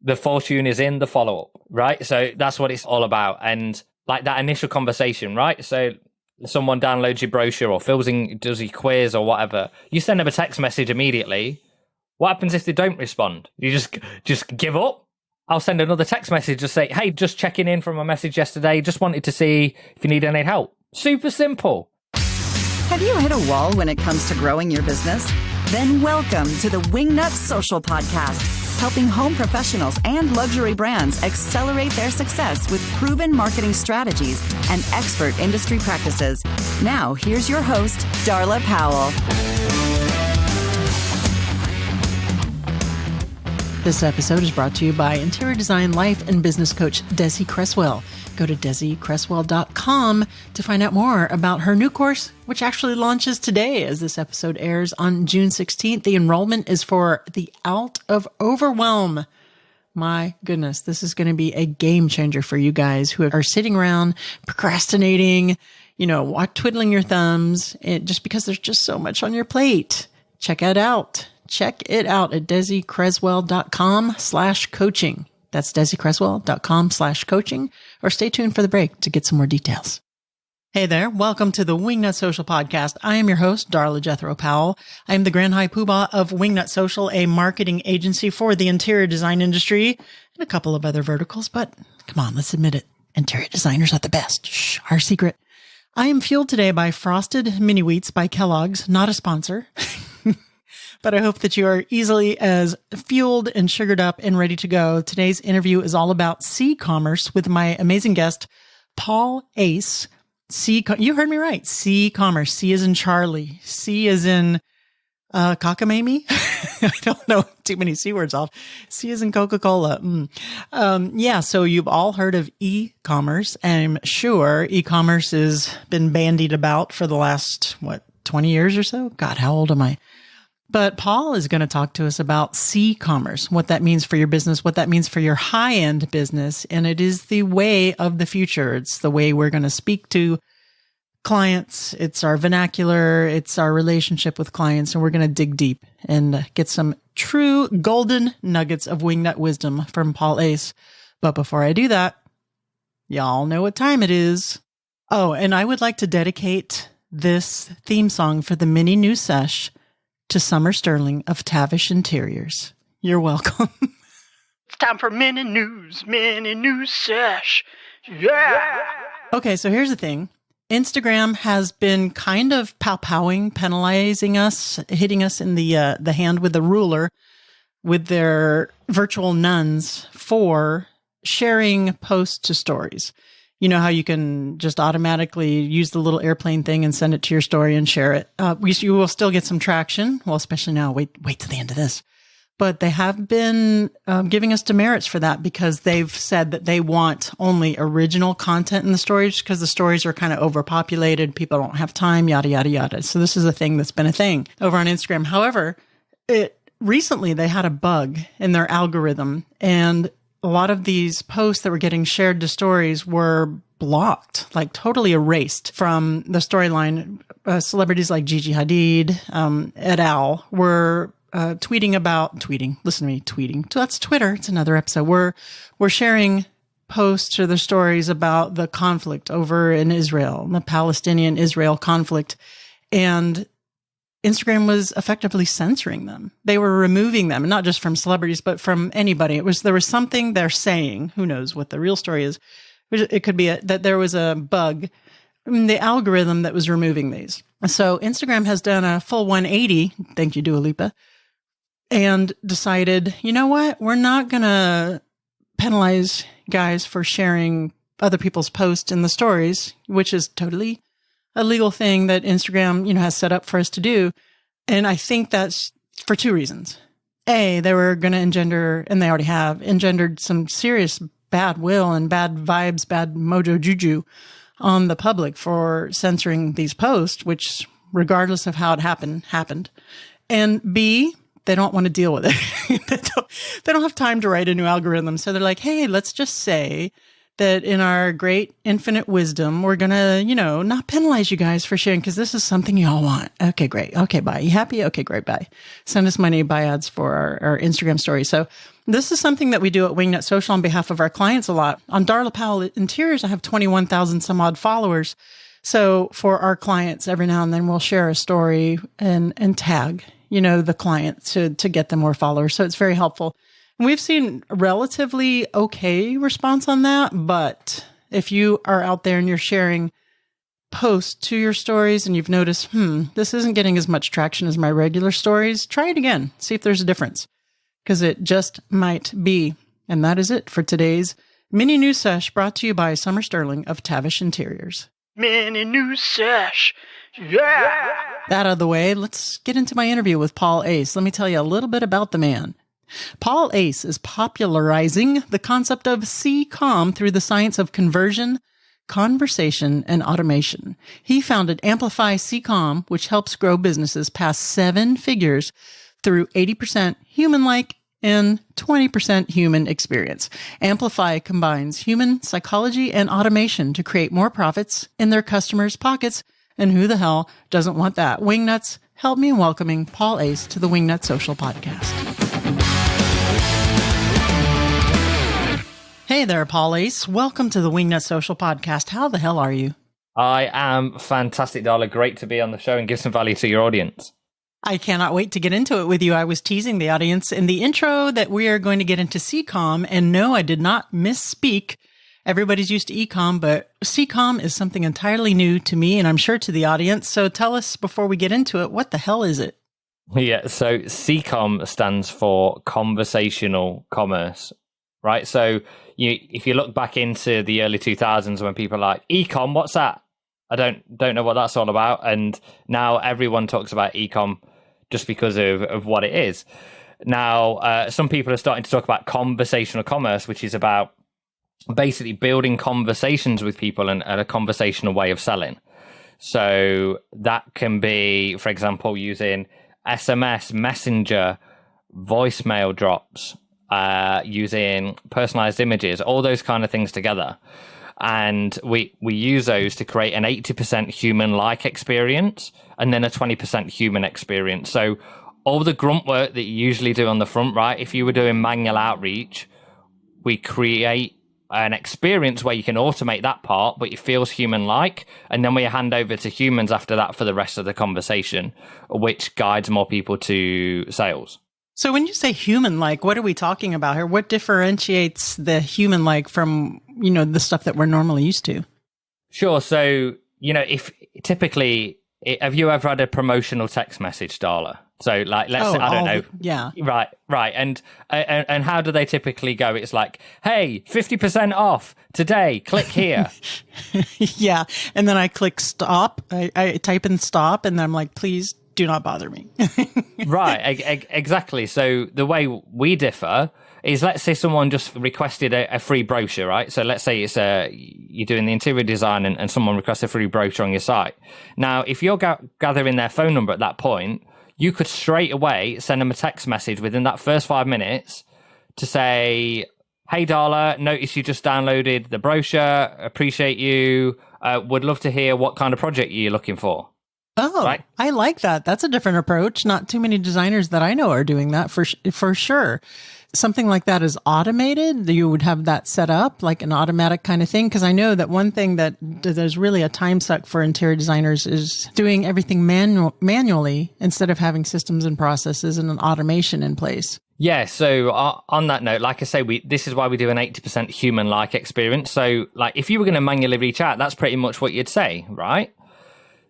the fortune is in the follow-up, right? So that's what it's all about. And like that initial conversation, right? So someone downloads your brochure or does your quiz or whatever. You send them a text message immediately. What happens if they don't respond? You just give up? I'll send another text message to say, hey, just checking in from a message yesterday. Just wanted to see if you need any help. Super simple. Have you hit a wall when it comes to growing your business? Then welcome to the Wingnut Social Podcast, helping home professionals and luxury brands accelerate their success with proven marketing strategies and expert industry practices. Now, here's your host, Darla Powell. This episode is brought to you by interior design life and business coach Desi Creswell. Go to DesiCreswell.com to find out more about her new course, which actually launches today as this episode airs on June 16th. The enrollment is for the Out of Overwhelm. My goodness, this is going to be a game changer for you guys who are sitting around procrastinating, twiddling your thumbs, just because there's just so much on your plate. Check it out. Check it out at DesiCreswell.com/coaching. That's DesiCreswell.com/coaching, or stay tuned for the break to get some more details. Hey there. Welcome to the Wingnut Social Podcast. I am your host, Darla Jethro Powell. I am the Grand High Poobah of Wingnut Social, a marketing agency for the interior design industry and a couple of other verticals. But come on, let's admit it. Interior designers are the best. Shh, our secret. I am fueled today by Frosted Mini Wheats by Kellogg's, not a sponsor. But I hope that you are easily as fueled and sugared up and ready to go. Today's interview is all about cCommerce with my amazing guest, Paul Ace. You heard me right. cCommerce. C as in Charlie. C as in cockamamie. I don't know too many C words off. C as in Coca-Cola. So you've all heard of e-commerce. I'm sure e-commerce has been bandied about for the last, 20 years or so? God, how old am I? But Paul is going to talk to us about cCommerce, what that means for your business, what that means for your high-end business. And it is the way of the future. It's the way we're going to speak to clients. It's our vernacular. It's our relationship with clients. And we're going to dig deep and get some true golden nuggets of wingnut wisdom from Paul Ace. But before I do that, y'all know what time it is. Oh, and I would like to dedicate this theme song for the mini new sesh to Summer Sterling of Tavish Interiors. You're welcome. It's time for mini news sesh. Yeah. Okay, so here's the thing. Instagram has been kind of pow-powing, penalizing us, hitting us in the hand with a ruler with their virtual nuns for sharing posts to stories. You know how you can just automatically use the little airplane thing and send it to your story and share it. You will still get some traction. Well, especially now. Wait till the end of this. But they have been giving us demerits for that because they've said that they want only original content in the stories because the stories are kind of overpopulated. People don't have time, yada, yada, yada. So this is a thing that's been a thing over on Instagram. However, recently they had a bug in their algorithm, and a lot of these posts that were getting shared to stories were blocked, like totally erased from the storyline. Celebrities like Gigi Hadid, et al. Were tweeting. Listen to me, tweeting. That's Twitter. It's another episode. We're sharing posts or their stories about the conflict over in Israel, the Palestinian-Israel conflict. And Instagram was effectively censoring them. They were removing them, and not just from celebrities, but from anybody. There was something they're saying. Who knows what the real story is? It could be that there was a bug in the algorithm that was removing these. So Instagram has done a full 180. Thank you, Dua Lipa, and decided, you know what? We're not going to penalize guys for sharing other people's posts in the stories, which is totally a legal thing that Instagram, has set up for us to do. And I think that's for two reasons. A, they were going to engender, and they already have, engendered some serious bad will and bad vibes, bad mojo juju on the public for censoring these posts, which regardless of how it happened. And B, they don't want to deal with it. They don't have time to write a new algorithm. So they're like, hey, let's just say that in our great infinite wisdom, we're going to, not penalize you guys for sharing because this is something you all want. Okay, great. Okay, bye. You happy? Okay, great. Bye. Send us money, buy ads for our Instagram story. So This is something that we do at Wingnut Social on behalf of our clients a lot. On Darla Powell Interiors, I have 21,000 some odd followers. So for our clients, every now and then we'll share a story and tag, the client to get them more followers. So it's very helpful. And we've seen a relatively okay response on that. But if you are out there and you're sharing posts to your stories and you've noticed, this isn't getting as much traction as my regular stories, try it again. See if there's a difference, because it just might be. And that is it for today's mini news sesh, brought to you by Summer Sterling of Tavish Interiors. Mini news sesh. Yeah. That out of the way, let's get into my interview with Paul Ace. Let me tell you a little bit about the man. Paul Ace is popularizing the concept of C-Com through the science of conversion, conversation, and automation. He founded Amplify C-Com, which helps grow businesses past 7 figures through 80% human-like and 20% human experience. Amplify combines human psychology and automation to create more profits in their customers' pockets. And who the hell doesn't want that? Wingnuts, help me in welcoming Paul Ace to the Wingnut Social Podcast. Hey there, Paul Ace. Welcome to the Wingnut Social Podcast. How the hell are you? I am fantastic, Darla. Great to be on the show and give some value to your audience. I cannot wait to get into it with you. I was teasing the audience in the intro that we are going to get into C-Com, and no, I did not misspeak. Everybody's used to E-com, but C-Com is something entirely new to me, and I'm sure to the audience. So tell us, before we get into it, what the hell is it? Yeah, so C-Com stands for Conversational Commerce, right? So if you look back into the early 2000s when people are like, E-com, what's that? I don't know what that's all about. And now everyone talks about e-com just because of what it is. Now, some people are starting to talk about conversational commerce, which is about basically building conversations with people and a conversational way of selling. So that can be, for example, using SMS, Messenger, voicemail drops, using personalized images, all those kind of things together. And we use those to create an 80% human-like experience and then a 20% human experience. So all the grunt work that you usually do on the front, right? If you were doing manual outreach, we create an experience where you can automate that part, but it feels human-like. And then we hand over to humans after that for the rest of the conversation, which guides more people to sales. So when you say human-like, what are we talking about here? What differentiates the human-like from, the stuff that we're normally used to? Sure. So, if typically, have you ever had a promotional text message, Darla? So let's say, I don't know. Yeah. Right. And how do they typically go? It's like, hey, 50% off today. Click here. Yeah. And then I click stop. I type in stop and then I'm like, please do not bother me. Right. Exactly. So the way we differ is, let's say someone just requested a free brochure, right? So let's say it's you're doing the interior design and someone requests a free brochure on your site. Now, if you're gathering their phone number at that point, you could straight away send them a text message within that first 5 minutes to say, hey, Darla, notice you just downloaded the brochure. Appreciate you. Would love to hear what kind of project you're looking for. Oh, right? I like that. That's a different approach. Not too many designers that I know are doing that for sure. Something like that is automated. You would have that set up like an automatic kind of thing. Because I know that one thing that there's really a time suck for interior designers is doing everything manually instead of having systems and processes and an automation in place. Yeah. So on that note, like I say, this is why we do an 80% human-like experience. So like if you were going to manually reach out, that's pretty much what you'd say, right?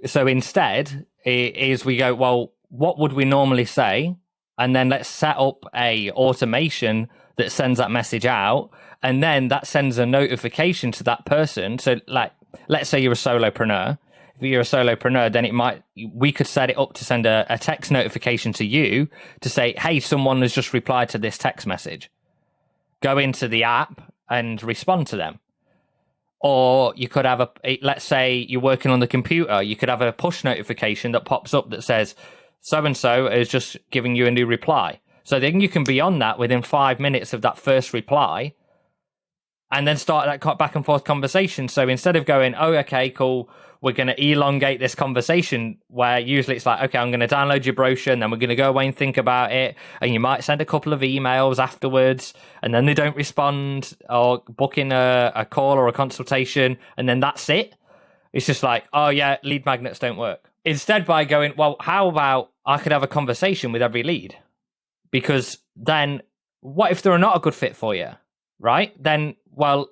So instead is we go, well, what would we normally say? And then let's set up a automation that sends that message out. And then that sends a notification to that person. So like, let's say you're a solopreneur. If you're a solopreneur, then we could set it up to send a text notification to you to say, hey, someone has just replied to this text message. Go into the app and respond to them. Or you could have let's say you're working on the computer, you could have a push notification that pops up that says, so-and-so is just giving you a new reply. So then you can be on that within 5 minutes of that first reply and then start that back and forth conversation. So instead of going, oh, okay, cool, we're going to elongate this conversation, where usually it's like, okay, I'm going to download your brochure and then we're going to go away and think about it. And you might send a couple of emails afterwards and then they don't respond, or book in a call or a consultation, and then that's it. It's just like, oh yeah, lead magnets don't work. Instead, by going, well, how about I could have a conversation with every lead? Because then what if they're not a good fit for you, right? Then, well,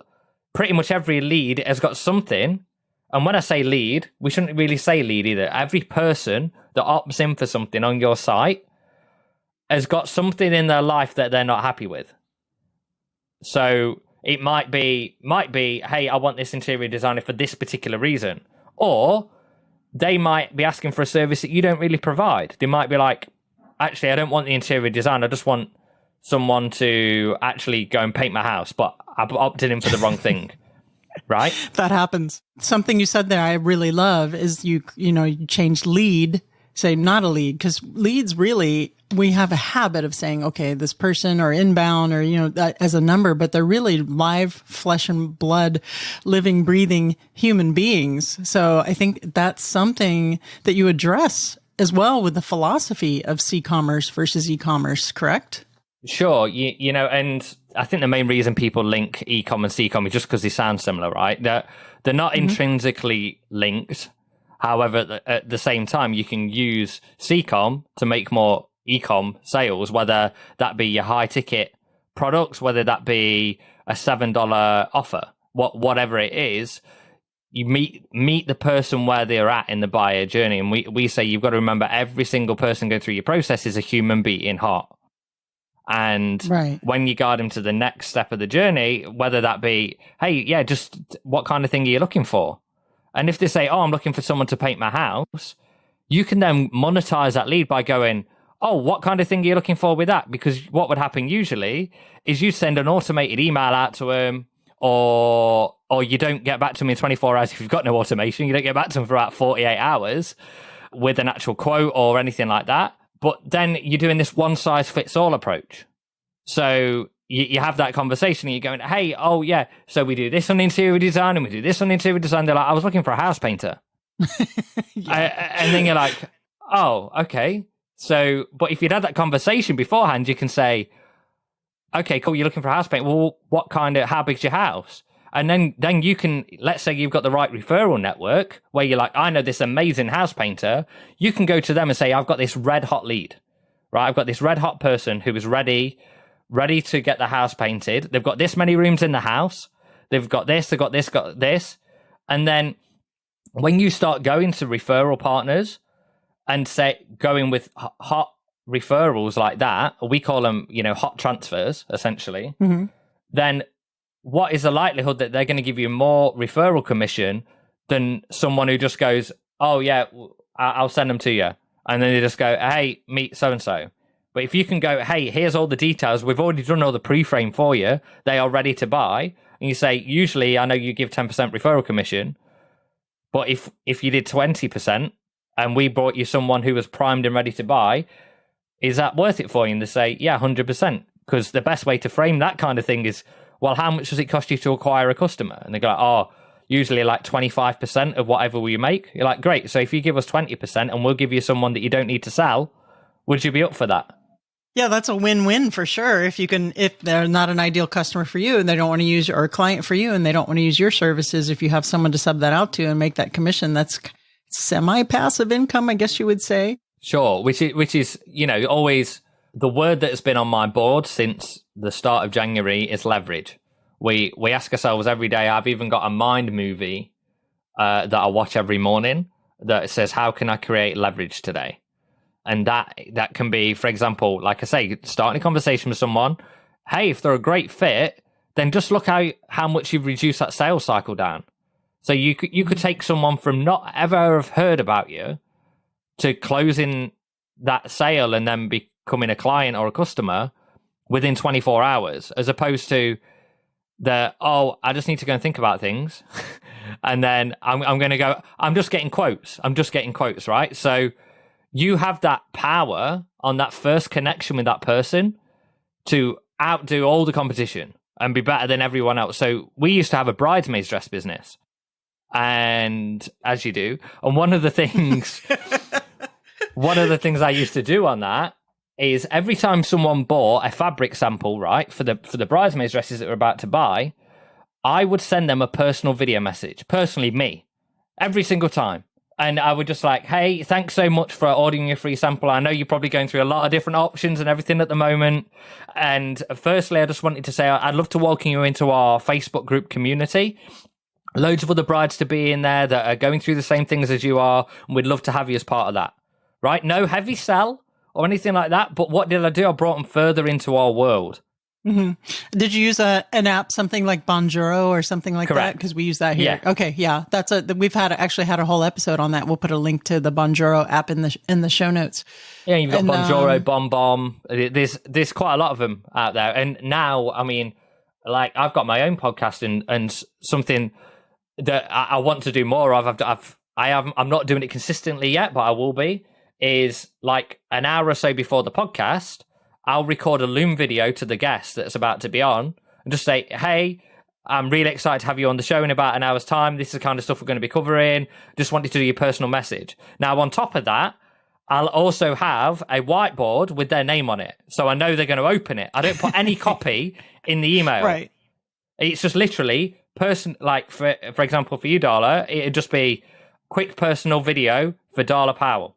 pretty much every lead has got something. And when I say lead, we shouldn't really say lead either. Every person that opts in for something on your site has got something in their life that they're not happy with. So it might be, hey, I want this interior designer for this particular reason. Or they might be asking for a service that you don't really provide. They might be like, actually, I don't want the interior design. I just want someone to actually go and paint my house, but I've opted in for the wrong thing. Right? That happens. Something you said there I really love is you changed lead, say not a lead, because leads really, we have a habit of saying, okay, this person or inbound or, that as a number, but they're really live flesh and blood, living, breathing human beings. So I think that's something that you address as well with the philosophy of cCommerce versus e-commerce, correct? Sure. And I think the main reason people link e-com and c-com is just because they sound similar, right? They're not intrinsically linked. However, at the same time, you can use c-com to make more e-com sales, whether that be your high ticket products, whether that be a $7 offer, whatever it is. You meet the person where they're at in the buyer journey. And we say you've got to remember every single person going through your process is a human being heart. And when you guide them to the next step of the journey, whether that be, hey, yeah, just what kind of thing are you looking for? And if they say, oh, I'm looking for someone to paint my house, you can then monetize that lead by going, oh, what kind of thing are you looking for with that? Because what would happen usually is you send an automated email out to them, or you don't get back to them in 24 hours if you've got no automation. You don't get back to them for about 48 hours with an actual quote or anything like that. But then you're doing this one-size-fits-all approach. So you have that conversation and you're going, hey, oh, yeah, so we do this on interior design and we do this on interior design. They're like, I was looking for a house painter. And then you're like, oh, okay. So, but if you'd had that conversation beforehand, you can say, okay, cool, you're looking for a house painter. Well, how big's your house? And then you can, let's say you've got the right referral network where you're like, I know this amazing house painter. You can go to them and say, I've got this red hot lead, right? I've got this red hot person who is ready to get the house painted. They've got this many rooms in the house. They've got this, they've got this, got this. And then when you start going to referral partners and going with hot referrals like that, we call them, hot transfers, essentially, then what is the likelihood that they're going to give you more referral commission than someone who just goes, oh, yeah, I'll send them to you. And then they just go, hey, meet so-and-so. But if you can go, hey, here's all the details. We've already done all the pre-frame for you. They are ready to buy. And you say, usually, I know you give 10% referral commission. But if you did 20% and we brought you someone who was primed and ready to buy, is that worth it for you? And they say, yeah, 100%. Because the best way to frame that kind of thing is, well, how much does it cost you to acquire a customer? And they go, oh, usually like 25% of whatever we make. You're like, great. So if you give us 20% and we'll give you someone that you don't need to sell, would you be up for that? Yeah, that's a win-win for sure. If they're not an ideal customer for you and they don't want to use, or a client for you and they don't want to use your services, if you have someone to sub that out to and make that commission, that's semi-passive income, I guess you would say. Sure, which is always the word that has been on my board since the start of January is leverage. We ask ourselves every day. I've even got a mind movie that I watch every morning that says, how can I create leverage today? And that can be, for example, like I say, starting a conversation with someone. Hey, if they're a great fit, then just look how much you've reduced that sales cycle down. So you could take someone from not ever have heard about you to closing that sale and then becoming a client or a customer within 24 hours, as opposed to I just need to go and think about things. And then I'm going to go, I'm just getting quotes, right? So you have that power on that first connection with that person to outdo all the competition. and be better than everyone else. So we used to have a bridesmaids dress business, and as you do, and one of the things I used to do on that is every time someone bought a fabric sample, right, for the bridesmaids dresses that we're about to buy, I would send them a personal video message, personally me, every single time. And I would just like, hey, thanks so much for ordering your free sample. I know you're probably going through a lot of different options and everything at the moment. And firstly, I just wanted to say I'd love to welcome you into our Facebook group community. Loads of other brides to be in there that are going through the same things as you are. And we'd love to have you as part of that. Right? No heavy sell or anything like that. But what did I do? I brought them further into our world. Mm-hmm. Did you use an app, something like Bonjoro or something like Correct. that? Because we use that here. Yeah. Okay, yeah, we've actually had a whole episode on that. We'll put a link to the Bonjoro app in the show notes. Yeah, you've got Bonjoro, Bomb. There's quite a lot of them out there. And now, I mean, like I've got my own podcast and something that I want to do more of. I'm not doing it consistently yet, but I will be. Is like an hour or so before the podcast, I'll record a Loom video to the guest that's about to be on and just say, hey, I'm really excited to have you on the show in about an hour's time. This is the kind of stuff we're going to be covering. Just wanted to do your personal message. Now, on top of that, I'll also have a whiteboard with their name on it. So I know they're going to open it. I don't put any copy in the email. Right. It's just literally like, for example, for you, Darla, it'd just be quick personal video for Darla Powell.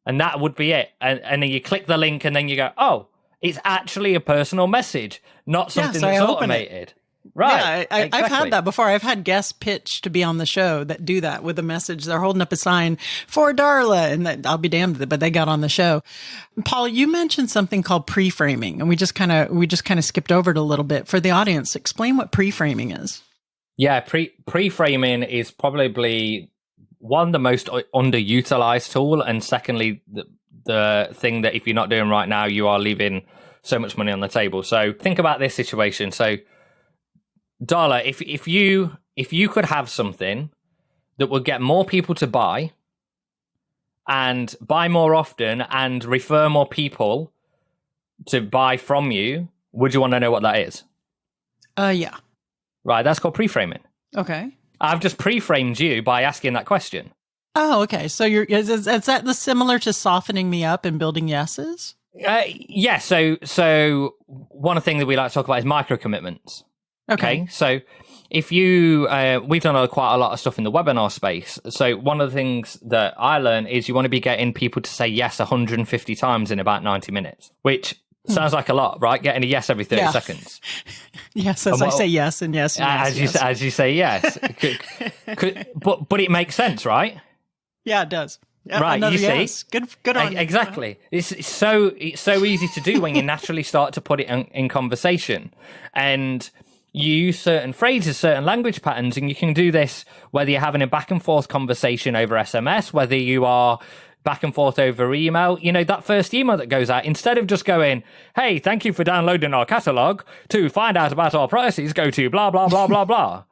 And that would be it. And then you click the link and then you go, oh, it's actually a personal message, not something that's automated. Right. Yeah, exactly. I've had that before. I've had guests pitch to be on the show that do that with a message. They're holding up a sign for Darla, and I'll be damned, but they got on the show. Paul, you mentioned something called pre-framing, and we just kind of skipped over it a little bit. For the audience, explain what pre-framing is. Yeah, pre-framing is probably one, the most underutilized tool, and secondly, the thing that if you're not doing right now, you are leaving so much money on the table. So think about this situation. So, Darla, if you could have something that would get more people to buy and buy more often and refer more people to buy from you, would you want to know what that is? Yeah. Right, that's called pre-framing. Okay. I've just pre-framed you by asking that question. Oh, okay. So is that similar to softening me up and building yeses? Yeah. So one thing that we like to talk about is micro commitments. Okay. So if you, we've done quite a lot of stuff in the webinar space. So one of the things that I learned is you want to be getting people to say yes 150 times in about 90 minutes, which sounds like a lot, right? Getting a yes every 30 seconds. Yes, as I say yes and yes. And yes, as you say yes. But it makes sense, right? Yeah, it does. Yeah, right, you yes. see, good on you. Exactly. It's so easy to do when you naturally start to put it in conversation, and you use certain phrases, certain language patterns, and you can do this whether you're having a back and forth conversation over SMS, whether you are back and forth over email. You know, that first email that goes out, instead of just going, hey, thank you for downloading our catalog. To find out about our prices, go to blah blah blah blah blah.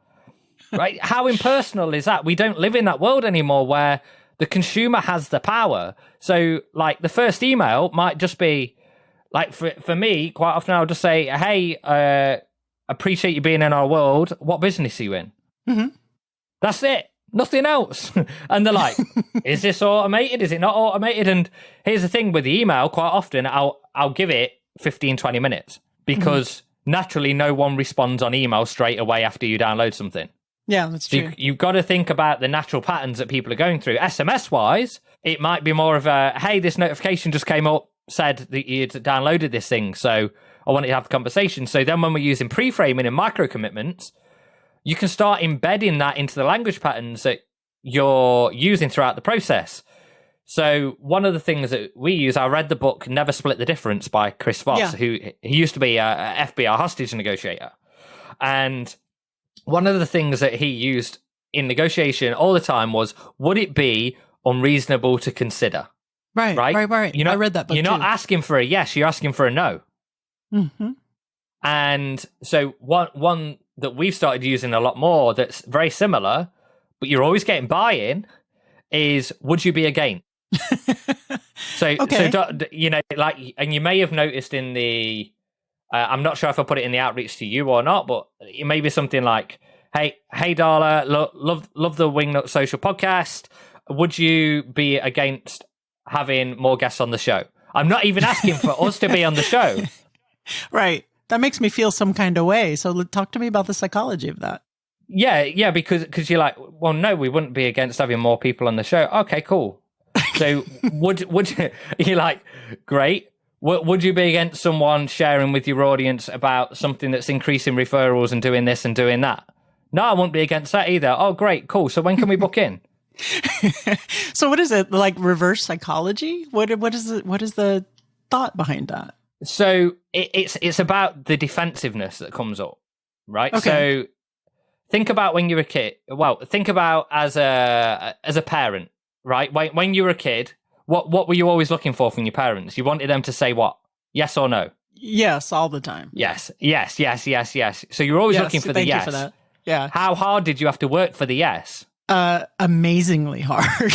Right? How impersonal is that? We don't live in that world anymore where the consumer has the power. So, like, the first email might just be, like, for me, quite often I'll just say, hey, appreciate you being in our world. What business are you in? Mm-hmm. That's it. Nothing else. And they're like, is this automated? Is it not automated? And here's the thing with the email, quite often I'll give it 15, 20 minutes because naturally no one responds on email straight away after you download something. Yeah, that's true. You've got to think about the natural patterns that people are going through. SMS-wise, it might be more of a, hey, this notification just came up, said that you'd downloaded this thing, so I wanted to have the conversation. So then when we're using pre-framing and micro-commitments, you can start embedding that into the language patterns that you're using throughout the process. So one of the things that we use, I read the book Never Split the Difference by Chris Voss, who he used to be a FBI hostage negotiator. And one of the things that he used in negotiation all the time was, would it be unreasonable to consider? Right. You know, I read that book. You're not asking for a yes, you're asking for a no. Mm-hmm. And so one that we've started using a lot more that's very similar, but you're always getting buy-in, is would you be again? So you know, like, and you may have noticed in the I'm not sure if I put it in the outreach to you or not, but it may be something like, hey Darla, love the Wingnut Social podcast. Would you be against having more guests on the show? I'm not even asking for us to be on the show. Right. That makes me feel some kind of way. So talk to me about the psychology of that. Yeah, because you're like, well, no, we wouldn't be against having more people on the show. Okay, cool. So would you? You're like, great. Would you be against someone sharing with your audience about something that's increasing referrals and doing this and doing that? No, I wouldn't be against that either. Oh, great, cool. So when can we book in? So what is it, like reverse psychology? What is the thought behind that? So it's about the defensiveness that comes up, right? Okay. So think about when you're a kid. Well, think about as a parent, right? When you were a kid, what were you always looking for from your parents? You wanted them to say what? Yes or no? Yes, all the time. Yes. So you're always looking for the yes. Thank you for that. Yeah. How hard did you have to work for the yes? Amazingly hard.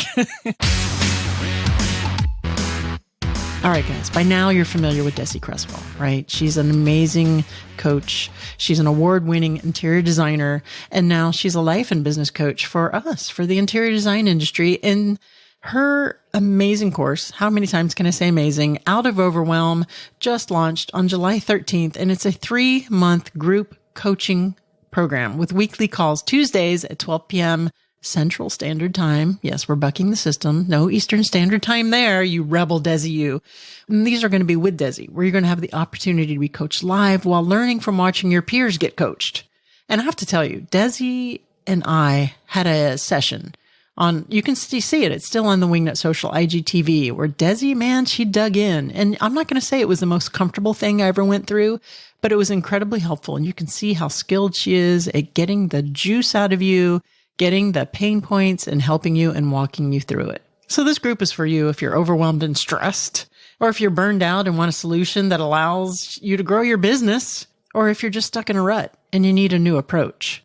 All right, guys, by now you're familiar with Desi Creswell, right? She's an amazing coach. She's an award-winning interior designer, and now she's a life and business coach for us, for the interior design industry. In her amazing course, how many times can I say amazing? Out of Overwhelm, just launched on July 13th, and it's a 3-month group coaching program with weekly calls Tuesdays at 12 p.m. Central Standard Time. Yes, we're bucking the system. No Eastern Standard Time there, you rebel Desi, you. And these are going to be with Desi, where you're going to have the opportunity to be coached live while learning from watching your peers get coached. And I have to tell you, Desi and I had a session on, you can see it. It's still on the Wingnut Social IGTV, where Desi, man, she dug in. And I'm not going to say it was the most comfortable thing I ever went through, but it was incredibly helpful. And you can see how skilled she is at getting the juice out of you, getting the pain points and helping you and walking you through it. So this group is for you if you're overwhelmed and stressed, or if you're burned out and want a solution that allows you to grow your business, or if you're just stuck in a rut and you need a new approach.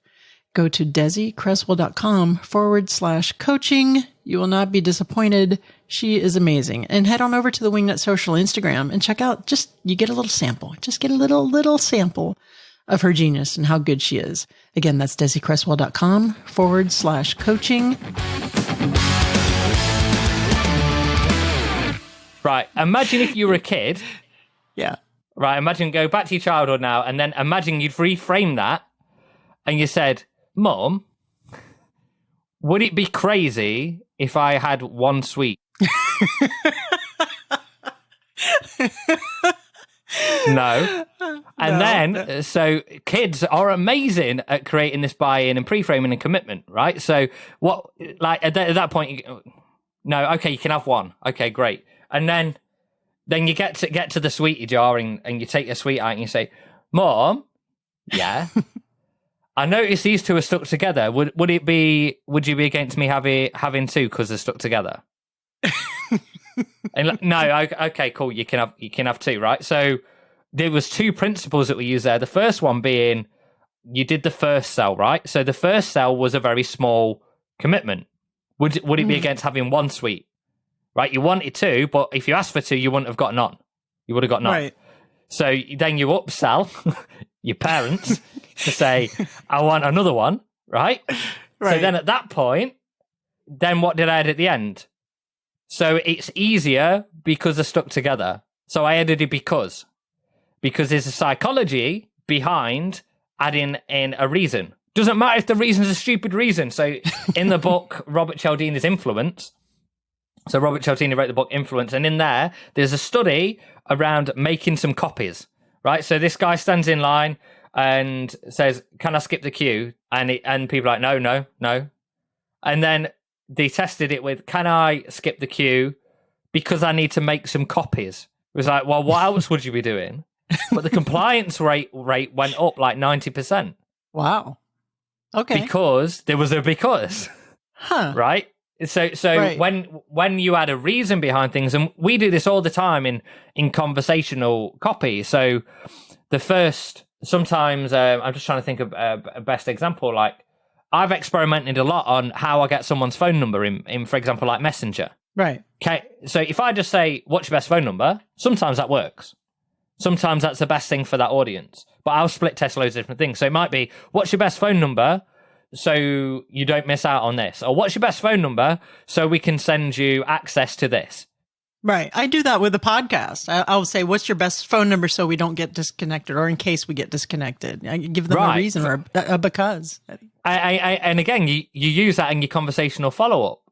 Go to DesiCreswell.com/coaching. You will not be disappointed. She is amazing. And head on over to the Wingnut Social Instagram and check out, you get a little sample. Just get a little sample of her genius and how good she is. Again, that's DesiCreswell.com/coaching. Right. Imagine if you were a kid. Yeah. Right. Imagine, go back to your childhood now, and then imagine you'd reframe that and you said, Mum, would it be crazy if I had one sweet? No. And then, so kids are amazing at creating this buy-in and pre-framing and commitment, right? So what, like at that point, no, okay, you can have one. Okay, great. And then you get to the sweetie jar and you take your sweet out and you say, Mom, yeah, I noticed these two are stuck together. Would you be against me having two because they're stuck together? And no, okay, cool. You can have two, right? So there was two principles that we used there. The first one being you did the first sell, right? So the first sell was a very small commitment. Would it be against having one suite, right? You wanted two, but if you asked for two, you wouldn't have got none. You would have got none. Right. So then you upsell your parents to say, I want another one, right? So then at that point, then what did I add at the end? So it's easier because they're stuck together. So I added it because there's a psychology behind adding in a reason. Doesn't matter if the reason's a stupid reason. So in the book, Robert Cialdini's Influence. So Robert Cialdini wrote the book Influence, and in there's a study around making some copies, right? So this guy stands in line and says, "Can I skip the queue?" And people are like, "No." And then they tested it with, "Can I skip the queue because I need to make some copies?" It was like, well, what else would you be doing? But the compliance rate went up like 90%. Wow. Okay. Because there was a because. Huh. Right? So right. when you add a reason behind things, and we do this all the time in conversational copy. So the first, sometimes, I'm just trying to think of a best example, like, I've experimented a lot on how I get someone's phone number in, for example, like Messenger. Right. Okay. So if I just say, "What's your best phone number?" Sometimes that works. sometimes that's the best thing for that audience. But I'll split test loads of different things. So it might be, what's your best phone number so you don't miss out on this? Or what's your best phone number so we can send you access to this? Right. I do that with the podcast. I'll say, what's your best phone number so we don't get disconnected, or in case we get disconnected? I give them a reason or a because. And again, you use that in your conversational follow-up.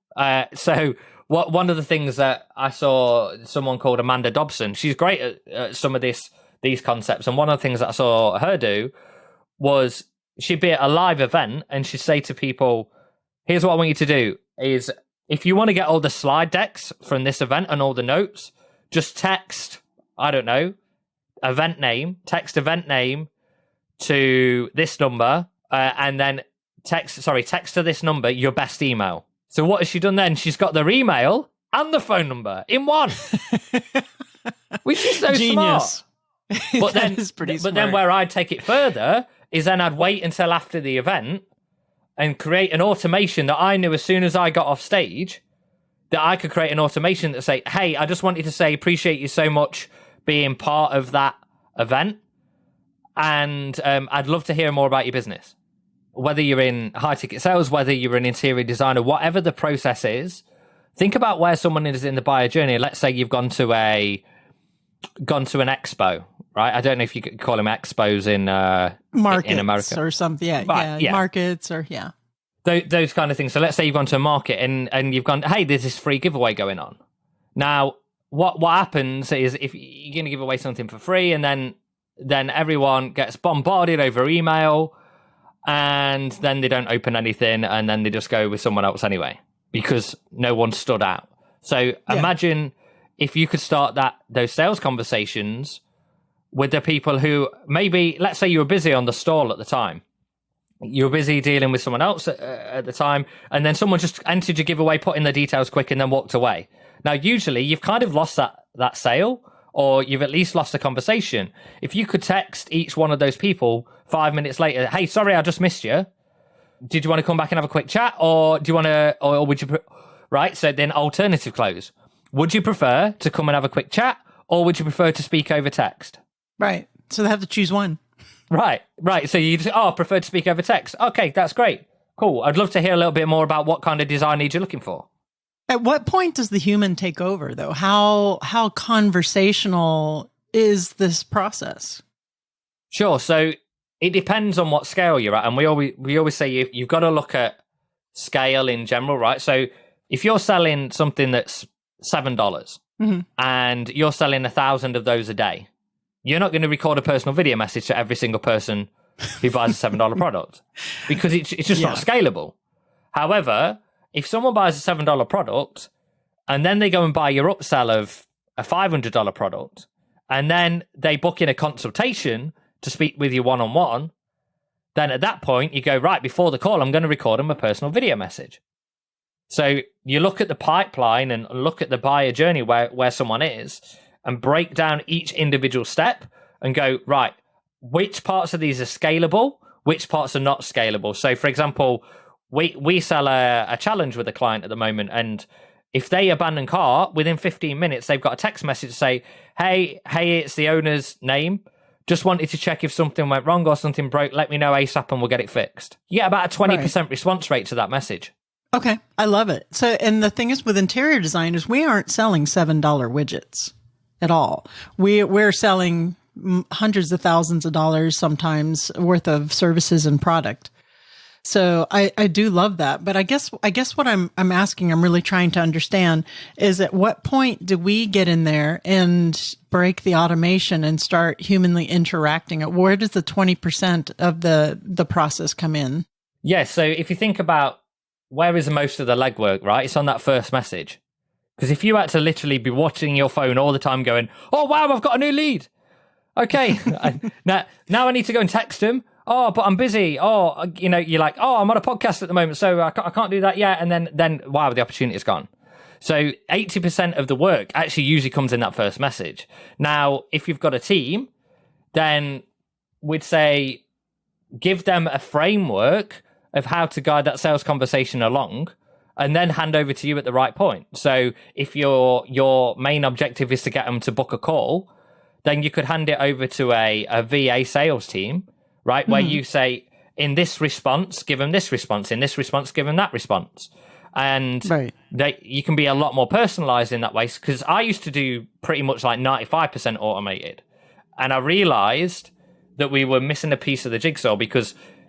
So one of the things that I saw someone called Amanda Dobson, she's great at some of these concepts. And one of the things that I saw her do was she'd be at a live event and she'd say to people, here's what I want you to do is, if you want to get all the slide decks from this event and all the notes, just text, I don't know, text event name to this number, and then text to this number your best email. So what has she done then? She's got their email and the phone number in one, which is so Genius. Smart. But then, smart. Then where I'd take it further is then I'd wait until after the event and create an automation that I knew as soon as I got off stage that I could create an automation that say, hey, I just wanted to say, appreciate you so much being part of that event. And I'd love to hear more about your business. Whether you're in high ticket sales, whether you're an interior designer, whatever the process is, think about where someone is in the buyer journey. Let's say you've gone to an expo, right? I don't know if you could call them expos in America or something. Yeah. Markets or those kind of things. So let's say you've gone to a market and you've gone, hey, there's this free giveaway going on. Now, what happens is if you're going to give away something for free, and then everyone gets bombarded over email, and then they don't open anything, and then they just go with someone else anyway because no one stood out. So imagine if you could start those sales conversations with the people who maybe, let's say you were busy on the stall at the time. You were busy dealing with someone else at the time, and then someone just entered your giveaway, put in the details quick, and then walked away. Now, usually you've kind of lost that sale, or you've at least lost the conversation. If you could text each one of those people 5 minutes later, hey, sorry, I just missed you. Did you want to come back and have a quick chat, or do you want to, or would you, right? So then alternative close. Would you prefer to come and have a quick chat, or would you prefer to speak over text? Right. So they have to choose one. Right. So you just, prefer to speak over text. Okay, that's great. Cool. I'd love to hear a little bit more about what kind of design needs you're looking for. At what point does the human take over, though? How conversational is this process? Sure. So it depends on what scale you're at, and we always say you've got to look at scale in general, right? So if you're selling something that's $7 and you're selling 1,000 of those a day, you're not going to record a personal video message to every single person who buys a $7 product because it's just not scalable. However, if someone buys a $7 product and then they go and buy your upsell of a $500 product, and then they book in a consultation to speak with you one-on-one, then at that point you go, right, before the call, I'm going to record them a personal video message. So you look at the pipeline and look at the buyer journey where someone is and break down each individual step and go, right, which parts of these are scalable, which parts are not scalable. So, for example, we sell a challenge with a client at the moment, and if they abandon cart, within 15 minutes, they've got a text message to say, hey, it's the owner's name. Just wanted to check if something went wrong or something broke. Let me know ASAP and we'll get it fixed. You get about a 20% response rate to that message. Okay, I love it. So, and the thing is with interior designers, we aren't selling $7 widgets at all. We're selling hundreds of thousands of dollars sometimes worth of services and product. So I do love that. But I guess what I'm asking, I'm really trying to understand is at what point do we get in there and break the automation and start humanly interacting? Where does the 20% of the process come in? Yeah. So if you think about where is most of the legwork, right? It's on that first message. Because if you had to literally be watching your phone all the time going, oh, wow, I've got a new lead. Okay. now I need to go and text him. Oh, but I'm busy. Oh, you're like, oh, I'm on a podcast at the moment, so I can't do that yet. And then wow, the opportunity's gone. So 80% of the work actually usually comes in that first message. Now, if you've got a team, then we'd say give them a framework of how to guide that sales conversation along, and then hand over to you at the right point. So if your main objective is to get them to book a call, then you could hand it over to a VA sales team, right? Where you say, in this response, give them this response. In this response, give them that response. And you can be a lot more personalized in that way. Because I used to do pretty much like 95% automated. And I realized that we were missing a piece of the jigsaw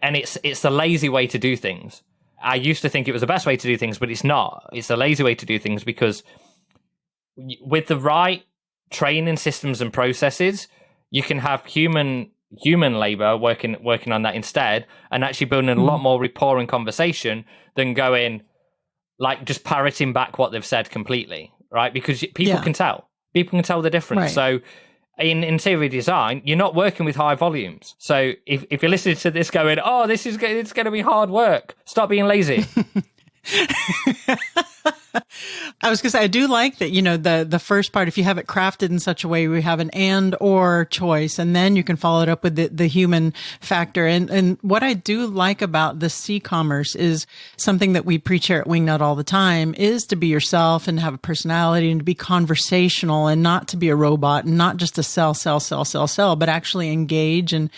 and it's the lazy way to do things. I used to think it was the best way to do things, but it's not. It's the lazy way to do things because with the right training systems and processes, you can have human labor working on that instead, and actually building a lot more rapport and conversation than going like just parroting back what they've said completely, right? Because people can tell the difference. Right. So in interior design, you're not working with high volumes. So if you're listening to this going, oh, it's going to be hard work, stop being lazy. I was going to say, I do like that, the first part, if you have it crafted in such a way, we have an and or choice, and then you can follow it up with the human factor. And what I do like about the cCommerce is something that we preach here at Wingnut all the time is to be yourself and have a personality and to be conversational and not to be a robot and not just to sell, but actually engage and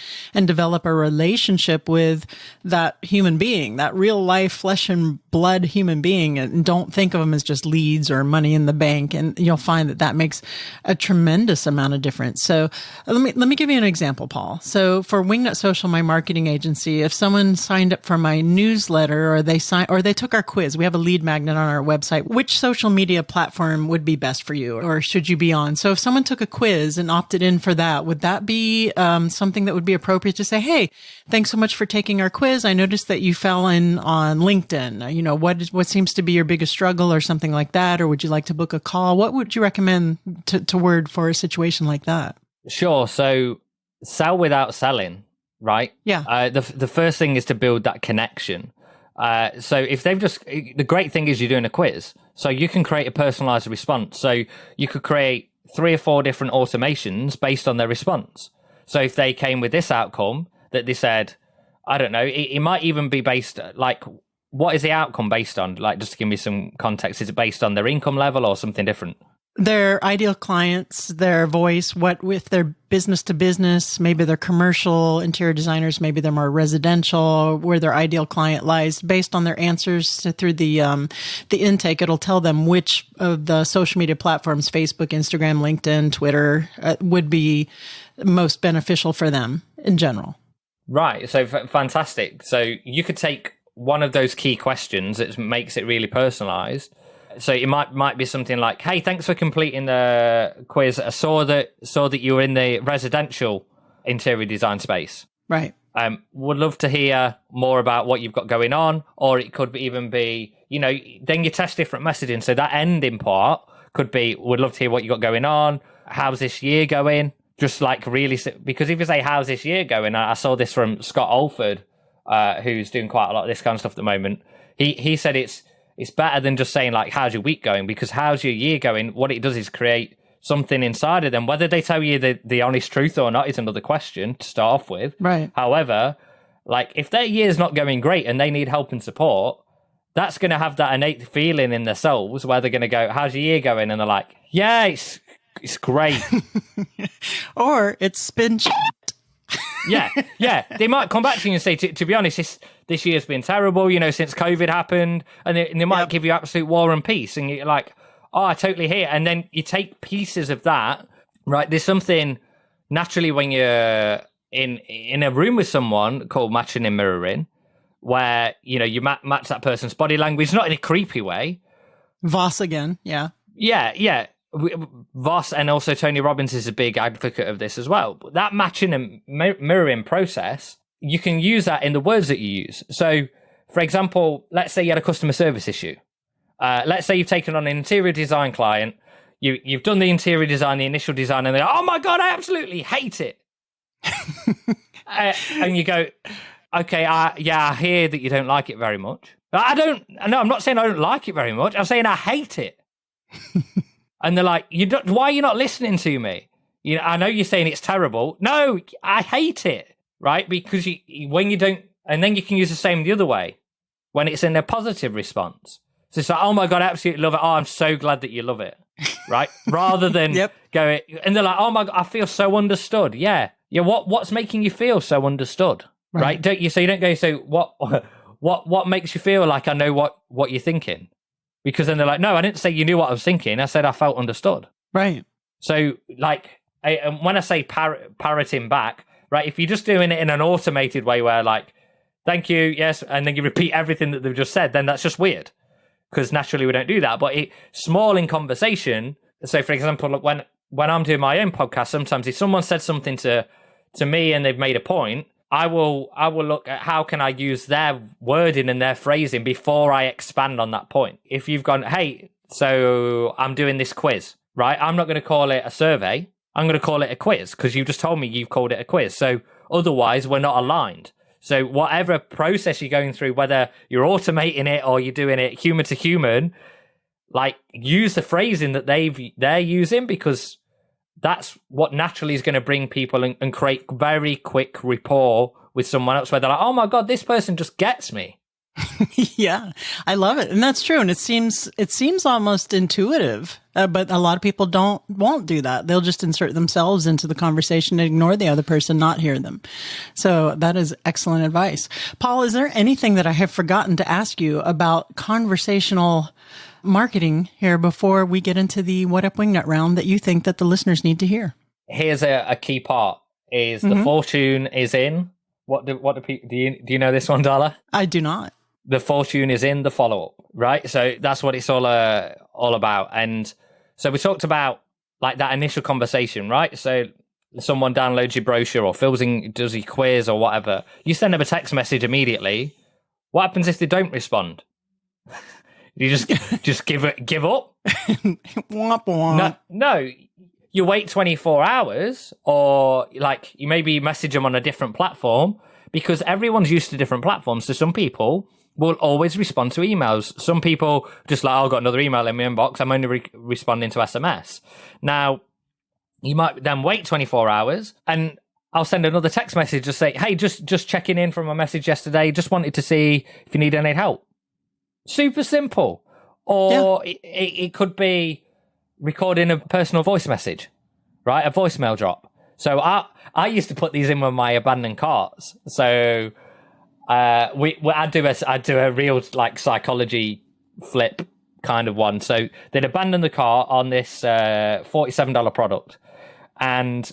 develop a relationship with that human being, that real life flesh and blood human being, and don't think of them as just leads or money in the bank. And you'll find that makes a tremendous amount of difference. So let me give you an example, Paul. So for Wingnut Social, my marketing agency, if someone signed up for my newsletter or they took our quiz, we have a lead magnet on our website. Which social media platform would be best for you, or should you be on? So if someone took a quiz and opted in for that, would that be something that would be appropriate to say, hey, thanks so much for taking our quiz. I noticed that you fell in on LinkedIn. What seems to be your biggest struggle or something like that? Or would you like to book a call? What would you recommend to word for a situation like that? Sure. So sell without selling, right? Yeah. The first thing is to build that connection. So if the great thing is you're doing a quiz, so you can create a personalized response. So you could create 3 or 4 different automations based on their response. So if they came with this outcome that they said, I don't know, it might even be based like, what is the outcome based on? Like, just to give me some context, is it based on their income level or something different? Their ideal clients, their voice, what with their business to business, maybe they're commercial interior designers, maybe they're more residential, where their ideal client lies. Based on their answers through the intake, it'll tell them which of the social media platforms, Facebook, Instagram, LinkedIn, Twitter, would be most beneficial for them in general. Right. So fantastic. So you could take one of those key questions that makes it really personalized. So it might be something like, hey, thanks for completing the quiz. I saw that you were in the residential interior design space. Right. Would love to hear more about what you've got going on. Or it could even be, then you test different messaging. So that ending part could be, would love to hear what you got going on. How's this year going? Just like really, because if you say, how's this year going? I saw this from Scott Alford, who's doing quite a lot of this kind of stuff at the moment. He said it's better than just saying like, how's your week going? Because how's your year going? What it does is create something inside of them. Whether they tell you the honest truth or not is another question to start off with. Right. However, like if their year's not going great and they need help and support, that's going to have that innate feeling in their souls where they're going to go, how's your year going? And they're like, yeah, it's great. Or it's been Yeah. They might come back to you and say, to be honest, this year's been terrible, since COVID happened. And they might give you absolute war and peace. And you're like, oh, I totally hear. And then you take pieces of that, right? There's something naturally when you're in a room with someone called matching and mirroring, where, you match that person's body language, not in a creepy way. Voss again. Yeah. Yeah. Voss and also Tony Robbins is a big advocate of this as well. But that matching and mirroring process, you can use that in the words that you use. So, for example, let's say you had a customer service issue. Let's say you've taken on an interior design client. You've done the interior design, the initial design, and they're like, oh my God, I absolutely hate it. And you go, okay, I hear that you don't like it very much. I'm not saying I don't like it very much. I'm saying I hate it. And they're like, why are you not listening to me? I know you're saying it's terrible. No, I hate it, right? Because when you don't, and then you can use the same the other way when it's in a positive response. So it's like, oh my God, I absolutely love it. Oh, I'm so glad that you love it. right? Rather than going, and they're like, oh my God, I feel so understood. Yeah. What's making you feel so understood? Right? Don't you? So you don't go, so what makes you feel like I know what you're thinking? Because then they're like, no, I didn't say you knew what I was thinking. I said I felt understood. Right. So like, when I say parroting back, right? If you're just doing it in an automated way where like, thank you, yes, and then you repeat everything that they've just said, then that's just weird. Because naturally we don't do that. But small in conversation. So for example, look, when I'm doing my own podcast, sometimes if someone said something to me and they've made a point, I will look at how can I use their wording and their phrasing before I expand on that point. If you've gone, hey, so I'm doing this quiz, right? I'm not going to call it a survey. I'm going to call it a quiz because you just told me you've called it a quiz. So otherwise we're not aligned. So whatever process you're going through, whether you're automating it or you're doing it human to human, like use the phrasing that they're using, because that's what naturally is going to bring people and create very quick rapport with someone else where they're like, oh my God, this person just gets me. Yeah, I love it. And that's true. And it seems almost intuitive, but a lot of people won't do that. They'll just insert themselves into the conversation and ignore the other person, not hear them. So that is excellent advice. Paul, is there anything that I have forgotten to ask you about conversational marketing here before we get into the What Up Wingnut round that you think that the listeners need to hear? Here's a key part is the fortune is in. What do people, do you know this one, Darla? I do not. The fortune is in the follow-up, right? So that's what it's all about. And so we talked about like that initial conversation, right? So someone downloads your brochure or does a quiz or whatever. You send them a text message immediately. What happens if they don't respond? You just give up? Womp womp. No. You wait 24 hours, or like you maybe message them on a different platform, because everyone's used to different platforms. So some people will always respond to emails. Some people just like, oh, I've got another email in my inbox. I'm only responding to SMS. Now, you might then wait 24 hours and I'll send another text message to say, hey, just checking in from a message yesterday. Just wanted to see if you need any help. Super simple. Or it could be recording a personal voice message, right? A voicemail drop. So I used to put these in with my abandoned carts. So I'd do a real like psychology flip kind of one. So they'd abandon the cart on this $47 product, and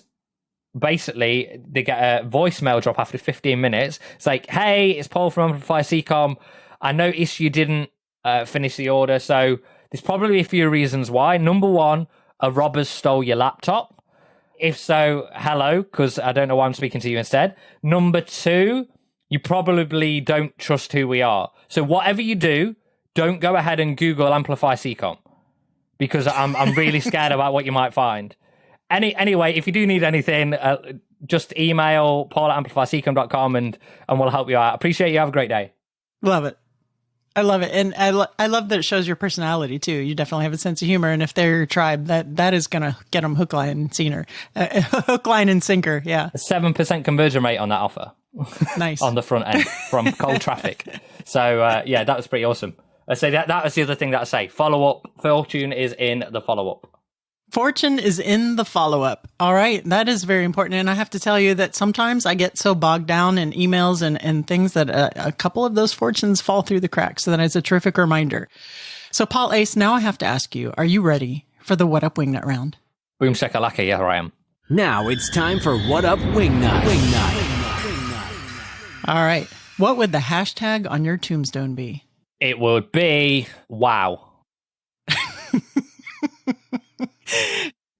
basically they get a voicemail drop after 15 minutes. It's like, hey, it's Paul from Amplify C-Com. I noticed you didn't finish the order, so there's probably a few reasons why. Number one, a robber stole your laptop. If so, hello, because I don't know why I'm speaking to you instead. Number two, you probably don't trust who we are. So whatever you do, don't go ahead and Google Amplify C-Com, because I'm really scared about what you might find. Anyway, if you do need anything, just email paul@amplifyccom.com and we'll help you out. Appreciate you. Have a great day. Love it. I love it. And I love that it shows your personality too. You definitely have a sense of humor. And if they're your tribe, that is going to get them hook, line, and sinker. Hook, line, and sinker. Yeah. 7% conversion rate on that offer. Nice. On the front end from cold traffic. So, yeah, that was pretty awesome. I say that was the other thing that I say. Follow up. Fortune is in the follow up. Fortune is in the follow-up. All right. That is very important. And I have to tell you that sometimes I get so bogged down in emails and things that a couple of those fortunes fall through the cracks. So that is a terrific reminder. So Paul Ace, now I have to ask you, are you ready for the What Up Wingnut round? Boom shakalaka, yeah, I am. Now it's time for What Up Wingnut. All right. What would the hashtag on your tombstone be? It would be wow.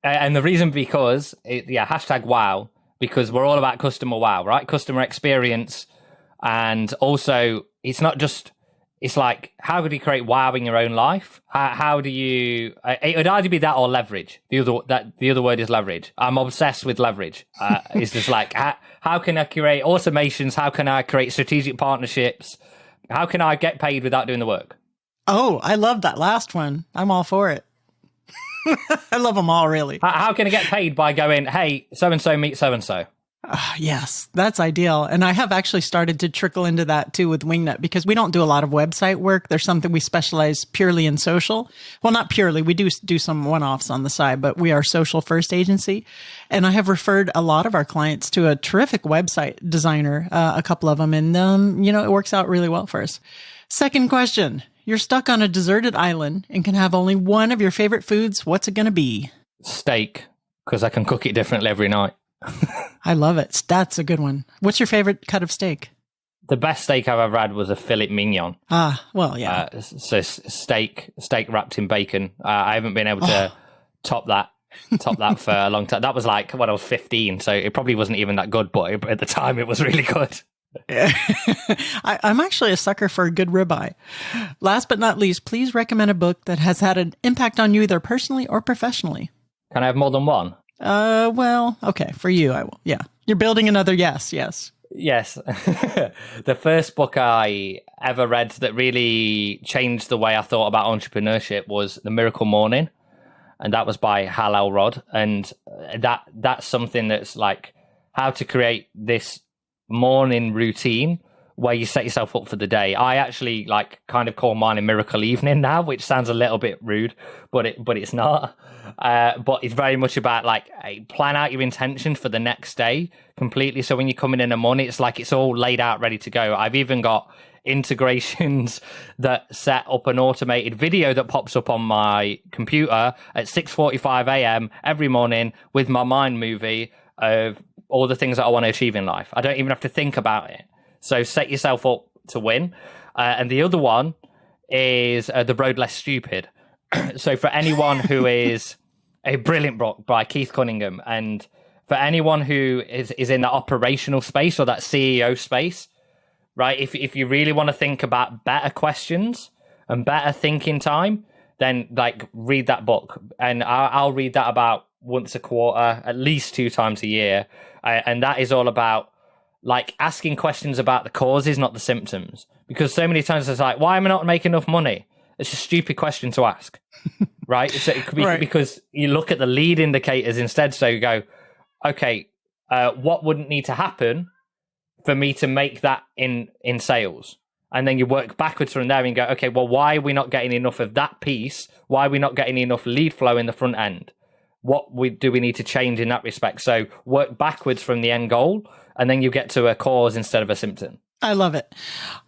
And the reason because, hashtag wow, because we're all about customer wow, right? Customer experience. And also, it's not just, it's like, how could you create wow in your own life? How do you, it would either be that or leverage. The other word is leverage. I'm obsessed with leverage. It's just like, how can I create automations? How can I create strategic partnerships? How can I get paid without doing the work? Oh, I love that last one. I'm all for it. I love them all, really. How can I get paid by going, hey, so-and-so meet so-and-so? Yes, that's ideal. And I have actually started to trickle into that too with Wingnut because we don't do a lot of website work. There's something we specialize purely in social. Well, not purely. We do some one-offs on the side, but we are social first agency. And I have referred a lot of our clients to a terrific website designer, a couple of them. And, it works out really well for us. Second question. You're stuck on a deserted island and can have only one of your favorite foods. What's it going to be? Steak, because I can cook it differently every night. I love it. That's a good one. What's your favorite cut of steak? The best steak I've ever had was a filet mignon. Well, yeah. So steak wrapped in bacon. I haven't been able to top that for a long time. That was like when I was 15, so it probably wasn't even that good, but at the time it was really good. I'm actually a sucker for a good ribeye. Last but not least, please recommend a book that has had an impact on you either personally or professionally. Can I have more than one? Well, okay. For you, I will. Yeah. You're building another yes. Yes. The first book I ever read that really changed the way I thought about entrepreneurship was The Miracle Morning. And that was by Hal Elrod. And that's something that's like how to create this morning routine where you set yourself up for the day. I actually kind of call mine a miracle evening now, which sounds a little bit rude, but it's not. But it's very much about plan out your intentions for the next day completely. So when you come in the morning, it's like it's all laid out, ready to go. I've even got integrations that set up an automated video that pops up on my computer at 6:45 a.m. every morning with my mind movie of all the things that I want to achieve in life. I don't even have to think about it. So set yourself up to win. And the other one is The Road Less Stupid. So for anyone who is a brilliant book by Keith Cunningham, and for anyone who is in that operational space or that CEO space, right? If you really want to think about better questions and better thinking time, then read that book. And I'll read that about once a quarter, at least 2 times a year. And that is all about asking questions about the causes, not the symptoms. Because so many times it's why am I not making enough money? It's a stupid question to ask, right? So it could be because you look at the lead indicators instead. So you go, okay, what wouldn't need to happen for me to make that in sales? And then you work backwards from there and go, okay, well, why are we not getting enough of that piece? Why are we not getting enough lead flow in the front end? What do we need to change in that respect? So work backwards from the end goal, and then you get to a cause instead of a symptom. I love it.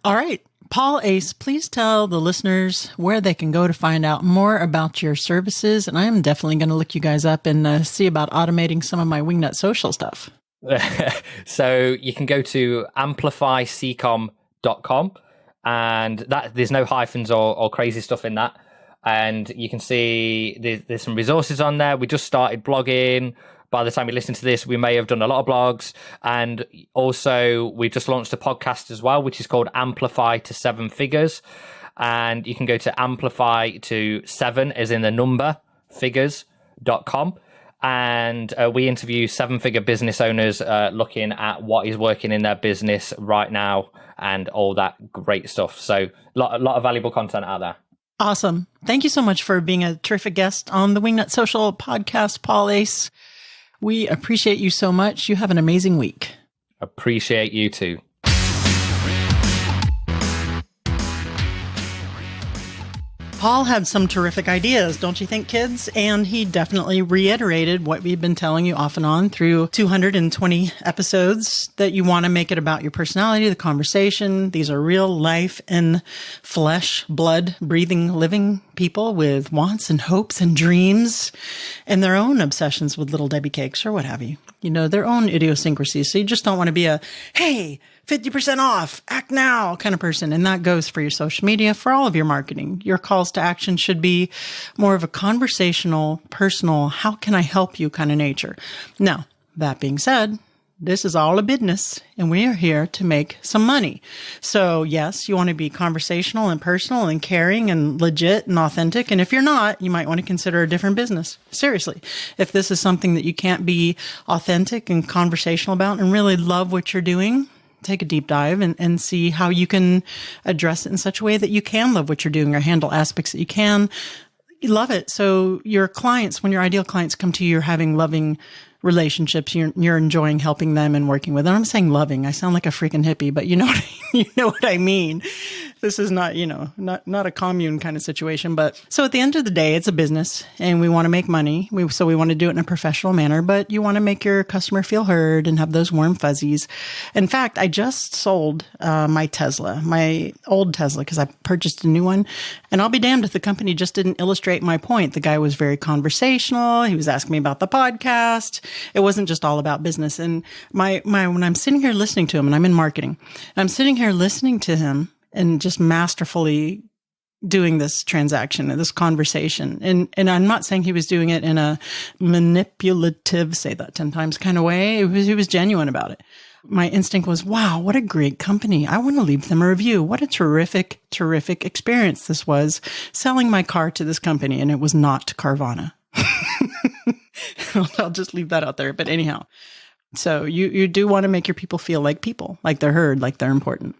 All right. Paul Ace, please tell the listeners where they can go to find out more about your services. And I am definitely going to look you guys up and see about automating some of my Wingnut social stuff. So you can go to Amplify C-Com.com, and that there's no hyphens or crazy stuff in that. And you can see there's some resources on there. We just started blogging. By the time you listen to this, we may have done a lot of blogs. And also, we just launched a podcast as well, which is called Amplify to 7 Figures. And you can go to Amplify to 7, as in the number, figures.com. And we interview 7-figure business owners looking at what is working in their business right now and all that great stuff. So a lot of valuable content out there. Awesome. Thank you so much for being a terrific guest on the Wingnut Social podcast, Paul Ace. We appreciate you so much. You have an amazing week. Appreciate you too. Paul had some terrific ideas, don't you think, kids? And he definitely reiterated what we've been telling you off and on through 220 episodes, that you want to make it about your personality, the conversation. These are real life and flesh, blood, breathing, living people with wants and hopes and dreams and their own obsessions with Little Debbie cakes or what have you. You know, their own idiosyncrasies. So you just don't want to be a, hey, 50% off, act now kind of person. And that goes for your social media, for all of your marketing. Your calls to action should be more of a conversational, personal, how can I help you kind of nature. Now, that being said, this is all a business and we are here to make some money. So yes, you want to be conversational and personal and caring and legit and authentic. And if you're not, you might want to consider a different business. Seriously. If this is something that you can't be authentic and conversational about and really love what you're doing, take a deep dive and see how you can address it in such a way that you can love what you're doing or handle aspects that you can love it. So your clients, when your ideal clients come to you, you're having loving relationships. You're enjoying helping them and working with them. I'm saying loving. I sound like a freaking hippie, but you know what I mean. This is not, not a commune kind of situation. But so at the end of the day, it's a business and we want to make money. So we want to do it in a professional manner, but you want to make your customer feel heard and have those warm fuzzies. In fact, I just sold my Tesla, my old Tesla, because I purchased a new one. And I'll be damned if the company just didn't illustrate my point. The guy was very conversational. He was asking me about the podcast. It wasn't just all about business. And when I'm sitting here listening to him, and I'm in marketing, I'm sitting here listening to him and just masterfully doing this transaction and this conversation. And I'm not saying he was doing it in a manipulative, say that 10 times kind of way. He was genuine about it. My instinct was, wow, what a great company. I want to leave them a review. What a terrific, terrific experience this was selling my car to this company. And it was not Carvana. I'll just leave that out there. But anyhow, so you do want to make your people feel like they're heard, like they're important.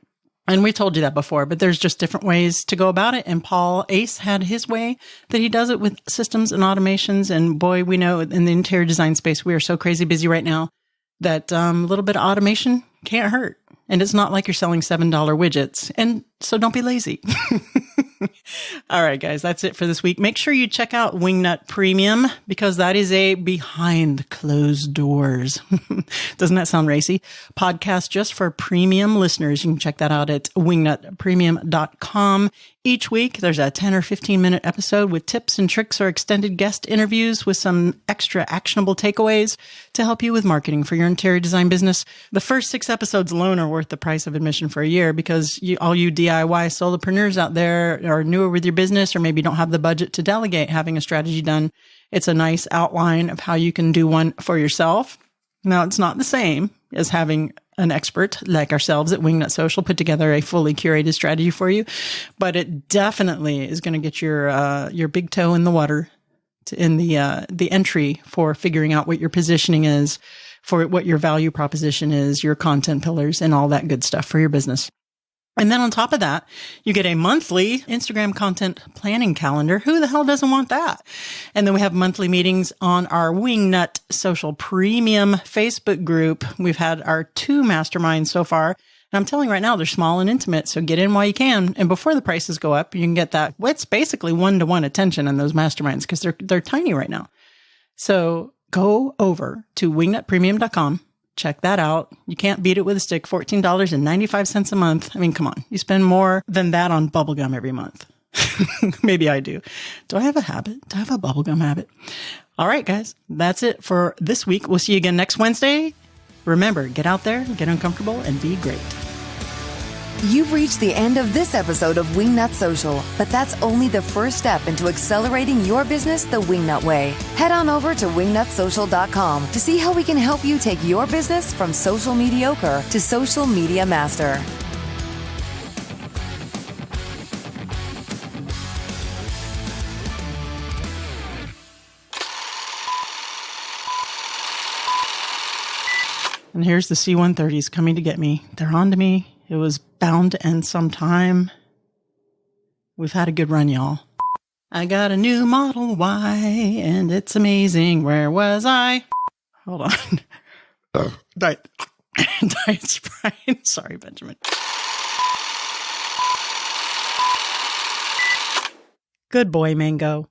And we told you that before, but there's just different ways to go about it. And Paul Ace had his way that he does it with systems and automations. And boy, we know in the interior design space, we are so crazy busy right now that a little bit of automation can't hurt. And it's not like you're selling $7 widgets. And so don't be lazy. All right, guys, that's it for this week. Make sure you check out Wingnut Premium because that is a behind closed doors. Doesn't that sound racy? Podcast just for premium listeners. You can check that out at wingnutpremium.com. Each week, there's a 10 or 15 minute episode with tips and tricks or extended guest interviews with some extra actionable takeaways to help you with marketing for your interior design business. The first 6 episodes alone are worth the price of admission for a year because all you DIY solopreneurs out there are newer with your business or maybe don't have the budget to delegate having a strategy done. It's a nice outline of how you can do one for yourself. Now, it's not the same as having an expert like ourselves at Wingnut Social put together a fully curated strategy for you, but it definitely is going to get your big toe in the water in the entry for figuring out what your positioning is, for what your value proposition is, your content pillars, and all that good stuff for your business. And then on top of that, you get a monthly Instagram content planning calendar. Who the hell doesn't want that? And then we have monthly meetings on our Wingnut Social Premium Facebook group. We've had our 2 masterminds so far. And I'm telling you right now, they're small and intimate. So get in while you can. And before the prices go up, you can get that. Well, it's basically 1-to-1 attention in those masterminds because they're tiny right now. So go over to wingnutpremium.com. Check that out. You can't beat it with a stick. $14.95 a month. I mean, come on. You spend more than that on bubblegum every month. Maybe I do. Do I have a habit? Do I have a bubblegum habit? All right, guys. That's it for this week. We'll see you again next Wednesday. Remember, get out there, get uncomfortable, and be great. You've reached the end of this episode of Wingnut Social, but that's only the first step into accelerating your business the Wingnut way. Head on over to wingnutsocial.com to see how we can help you take your business from social mediocre to social media master. And here's the C-130s coming to get me. They're on to me. It was bound to end sometime. We've had a good run, y'all. I got a new Model Y, and it's amazing. Where was I? Hold on. Diet Sprite. Sorry, Benjamin. Good boy, Mango.